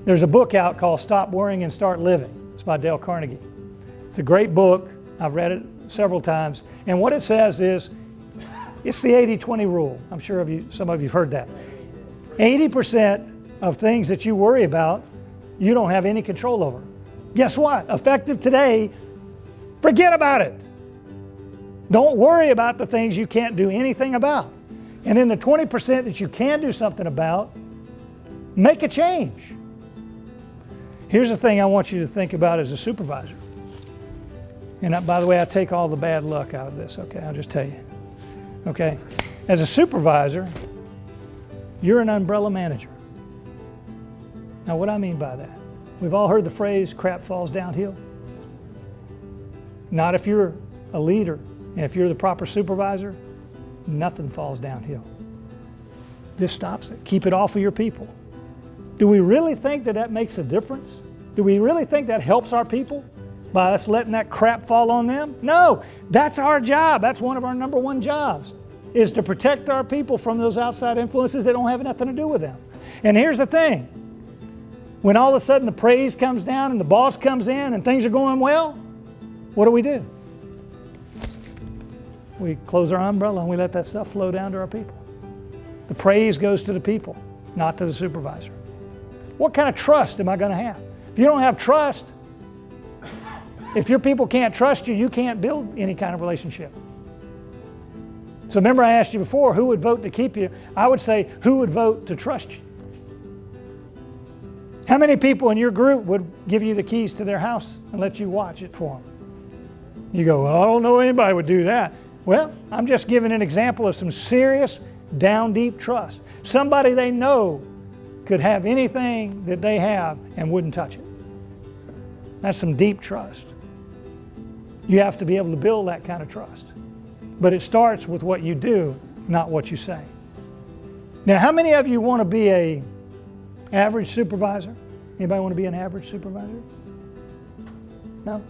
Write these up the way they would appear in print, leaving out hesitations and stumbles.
There's a book out called Stop Worrying and Start Living. It's by Dale Carnegie. It's a great book. I've read it several times. And what it says is, it's the 80-20 rule. I'm sure some of you have heard that. 80% of things that you worry about, you don't have any control over. Guess what? Effective today, forget about it. Don't worry about the things you can't do anything about. And in the 20% that you can do something about, make a change. Here's the thing I want you to think about as a supervisor. And by the way, I take all the bad luck out of this, okay? I'll just tell you. Okay? As a supervisor, you're an umbrella manager. Now, what I mean by that, we've all heard the phrase, crap falls downhill. Not if you're a leader, and if you're the proper supervisor, nothing falls downhill. This stops it. Keep it off of your people. Do we really think that makes a difference? Do we really think that helps our people by us letting that crap fall on them? No, that's our job. That's one of our number one jobs, is to protect our people from those outside influences that don't have nothing to do with them. And here's the thing. When all of a sudden the praise comes down and the boss comes in and things are going well, what do? We close our umbrella and we let that stuff flow down to our people. The praise goes to the people, not to the supervisor. What kind of trust am I going to have? If you don't have trust, if your people can't trust you, you can't build any kind of relationship. So remember I asked you before, who would vote to keep you? I would say, who would vote to trust you? How many people in your group would give you the keys to their house and let you watch it for them? You go, well, I don't know anybody would do that. Well, I'm just giving an example of some serious, down deep trust. Somebody they know could have anything that they have and wouldn't touch it. That's some deep trust. You have to be able to build that kind of trust. But it starts with what you do, not what you say. Now, how many of you want to be an average supervisor? Anybody want to be an average supervisor? No?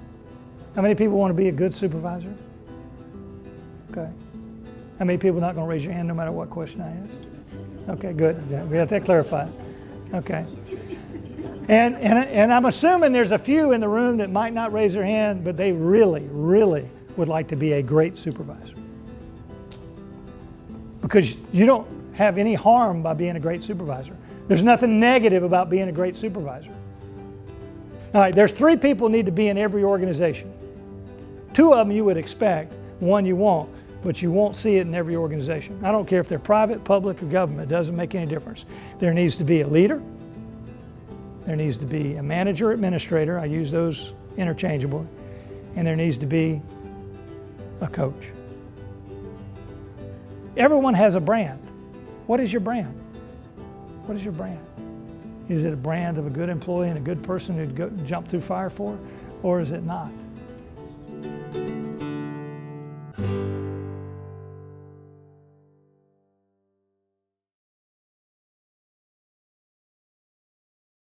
How many people want to be a good supervisor? Okay. How many people are not going to raise your hand no matter what question I ask? Okay, good. Yeah, we got that clarified. Okay. And I'm assuming there's a few in the room that might not raise their hand, but they really, really would like to be a great supervisor. Because you don't have any harm by being a great supervisor. There's nothing negative about being a great supervisor. All right, there's 3 people need to be in every organization. 2 of them you would expect, 1 you won't, but you won't see it in every organization. I don't care if they're private, public, or government, it doesn't make any difference. There needs to be a leader. There needs to be a manager, administrator, I use those interchangeably, and there needs to be a coach. Everyone has a brand. What is your brand? What is your brand? Is it a brand of a good employee and a good person who'd jump through fire for, or is it not?